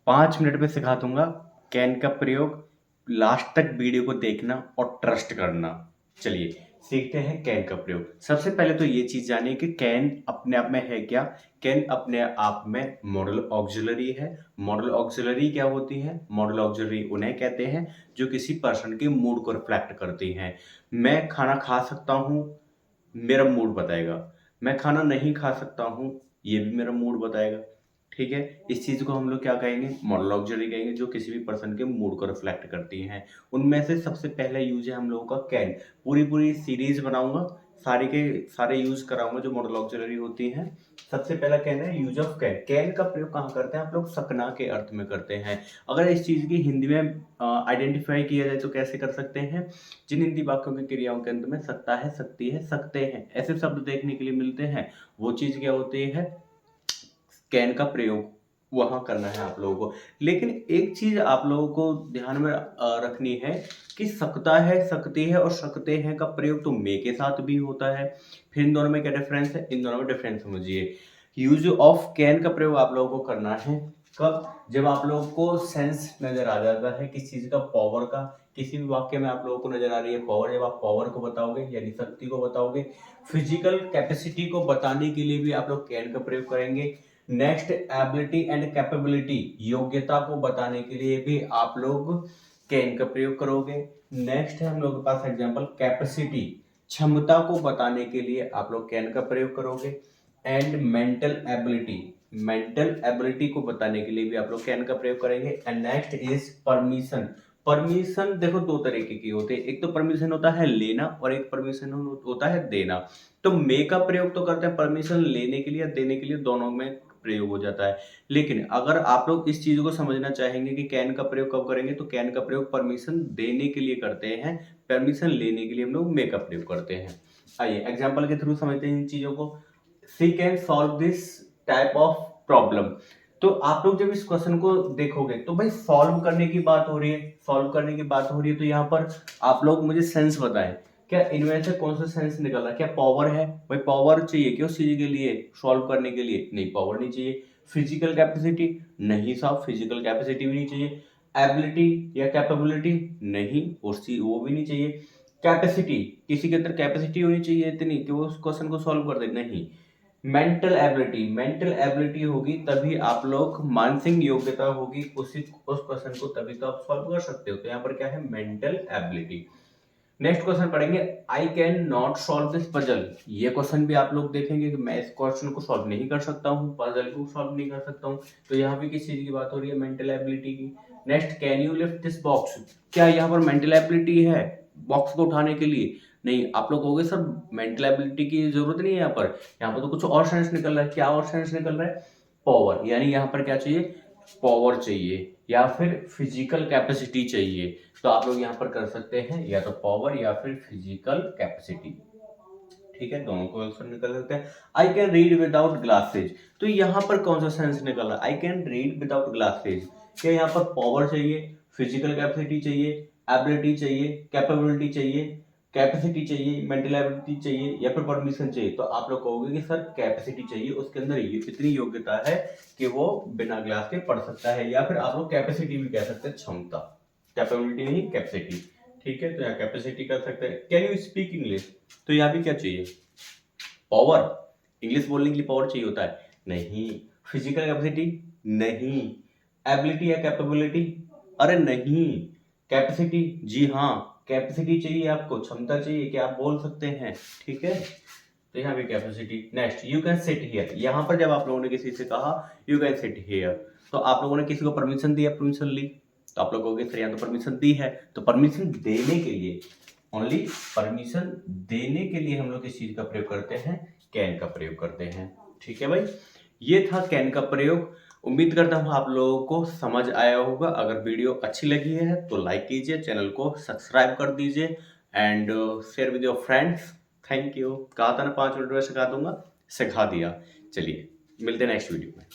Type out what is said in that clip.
5 minute में सिखा दूंगा कैन का प्रयोग। लास्ट तक वीडियो को देखना और ट्रस्ट करना। चलिए सीखते हैं कैन का प्रयोग। सबसे पहले तो ये चीज जानिए कि कैन अपने आप में है क्या। कैन अपने आप में मॉडल ऑक्सिलरी है। मॉडल ऑक्सिलरी क्या होती है? मॉडल ऑक्सिलरी उन्हें कहते हैं जो किसी पर्सन के मूड को रिफ्लेक्ट करती हैं। मैं खाना खा सकता हूँ, मेरा मूड बताएगा। मैं खाना नहीं खा सकता हूँ, ये भी मेरा मूड बताएगा। ठीक है, इस चीज को हम लोग क्या कहेंगे? मॉडल ऑक्सिलरी कहेंगे, जो किसी भी पर्सन के मूड को रिफ्लेक्ट करती हैं। उनमें से सबसे पहले यूज है हम लोगों का कैन। पूरी पूरी सीरीज बनाऊंगा, सारे के सारे यूज कराऊंगा जो मॉडल ऑक्सिलरी होती हैं। सबसे पहला कैन है यूज ऑफ कैन। कैन का प्रयोग कहाँ करते हैं आप लोग? सकना के अर्थ में करते हैं। अगर इस चीज की हिंदी में आइडेंटिफाई किया जाए तो कैसे कर सकते हैं? जिन हिंदी वाक्यों की क्रियाओं के अंत में सकता है, सकती है, सकते हैं ऐसे शब्द देखने के लिए मिलते हैं, वो चीज क्या होती है? कैन का प्रयोग वहां करना है आप लोगों को। लेकिन एक चीज आप लोगों को ध्यान में रखनी है कि सकता है, सकती है और सकते हैं का प्रयोग तो मे के साथ भी होता है। फिर इन दोनों में क्या डिफरेंस है? इन दोनों में डिफरेंस समझिए। यूज ऑफ कैन का प्रयोग आप लोगों को करना है कब? जब आप लोगों को सेंस नजर आ जाता है किसी चीज का, पावर का। किसी भी वाक्य में आप लोगों को नजर आ रही है पावर, जब आप पावर को बताओगे यानी शक्ति को बताओगे। फिजिकल कैपेसिटी को बताने के लिए भी आप लोग कैन का प्रयोग करेंगे। नेक्स्ट एबिलिटी एंड कैपेबिलिटी, योग्यता को बताने के लिए भी आप लोग कैन का प्रयोग करोगे। नेक्स्ट है हम लोग के पास एग्जांपल कैपेसिटी, क्षमता को बताने के लिए आप लोग कैन का प्रयोग करोगे। And mental ability, mental ability को बताने के लिए भी आप लोग कैन का प्रयोग करेंगे। And next is permission. Permission देखो दो तरीके की होते हैं, एक तो परमिशन होता है लेना और एक परमिशन होता है देना। तो मे का प्रयोग तो करते हैं परमिशन लेने के लिए या देने के लिए, दोनों में प्रयोग हो जाता है। लेकिन अगर आप लोग इस चीज को समझना चाहेंगे कि कैन का प्रयोग कब करेंगे, तो कैन का प्रयोग परमिशन देने के लिए करते हैं, परमिशन लेने के लिए हम लोग मे का प्रयोग करते हैं। आइए एग्जाम्पल के थ्रू समझते हैं इन चीजों को। See can solve this type of problem. तो आप लोग जब इस क्वेश्चन को देखोगे तो भाई सॉल्व करने की बात हो रही है, सॉल्व करने की बात हो रही है, तो यहाँ पर आप लोग मुझे सेंस बताएं, क्या इनमें से कौन सा सेंस निकल रहा है? क्या पावर है? भाई पावर चाहिए क्यों चीज के लिए? सॉल्व करने के लिए? नहीं, पावर नहीं चाहिए। Physical capacity? नहीं साहब, फिजिकल कैपेसिटी भी नहीं चाहिए। एबिलिटी या कैपेबिलिटी? नहीं, वो भी नहीं चाहिए। कैपेसिटी, किसी के अंदर कैपेसिटी होनी चाहिए इतनी कि वो उस क्वेश्चन को सॉल्व कर दे? नहीं। मेंटल एबिलिटी, मेंटल एबिलिटी होगी तभी आप लोग, मानसिक योग्यता होगी उस क्वेश्चन को तभी तो आप सॉल्व कर सकते हो। तो यहाँ पर क्या है? Mental ability. नेक्स्ट क्वेश्चन पढ़ेंगे, I can not solve this puzzle. ये क्वेश्चन भी आप लोग देखेंगे कि मैं इस क्वेश्चन को सॉल्व नहीं कर सकता हूँ, पजल को सॉल्व नहीं कर सकता हूँ। तो यहाँ भी किस चीज की बात हो रही है? मेंटल एबिलिटी की। Next, can you lift this box. क्या यहाँ पर मेंटल एबिलिटी है बॉक्स को उठाने के लिए? नहीं। आप लोग कहोगे सर मेंटल एबिलिटी की जरूरत नहीं है यहाँ पर तो कुछ और सेंस निकल रहा है। क्या और सेंस निकल रहा है? पावर, यानी यहाँ पर क्या चाहिए? पावर चाहिए या फिर फिजिकल कैपेसिटी चाहिए। तो आप लोग यहाँ पर कर सकते हैं या तो पावर या फिर फिजिकल कैपेसिटी। ठीक है, दोनों को आंसर निकल सकते हैं। I can read without glasses, तो यहाँ पर कौन सा सेंस निकल रहा है? I can read without glasses. क्या यहाँ पर पावर चाहिए, फिजिकल कैपेसिटी चाहिए, एबिलिटी चाहिए, कैपेबिलिटी चाहिए, कैपेसिटी चाहिए, मेंटल एबिलिटी चाहिए या फिर परमिशन चाहिए? तो आप लोग कहोगे कि सर कैपेसिटी चाहिए, उसके अंदर ये इतनी योग्यता है कि वो बिना ग्लास के पढ़ सकता है, या फिर आप लोग कैपेसिटी भी कह सकते हैं, क्षमता। कैपेबिलिटी नहीं, कैपेसिटी। ठीक है, तो यहाँ कैपेसिटी कर सकते हैं। कैन यू स्पीक इंग्लिश, तो यहाँ भी क्या चाहिए? पावर। इंग्लिश बोलने के लिए पावर चाहिए होता है? नहीं। Physical capacity? नहीं। एबिलिटी या कैपेबिलिटी? अरे नहीं। कैपेसिटी? जी हाँ, कैपेसिटी चाहिए आपको, क्षमता चाहिए कि आप बोल सकते हैं। ठीक है, तो यहाँ पे capacity. Next, you can sit here. यहाँ पर जब आप लोगों ने किसी से कहा यू कैन सिट हियर, तो आप लोगों ने किसी को परमिशन दिया, परमिशन ली, तो आप लोगों के यहाँ तो परमिशन दी है। तो परमिशन देने के लिए, ओनली परमिशन देने के लिए हम लोग इस चीज का प्रयोग करते हैं, कैन का प्रयोग करते हैं। ठीक है भाई, ये था कैन का प्रयोग। उम्मीद करता हूँ आप लोगों को समझ आया होगा। अगर वीडियो अच्छी लगी है तो लाइक कीजिए, चैनल को सब्सक्राइब कर दीजिए and share with your friends. Thank you. कहा था ना 5 मिनट में सिखा दूंगा, सिखा दिया। चलिए मिलते हैं नेक्स्ट वीडियो में।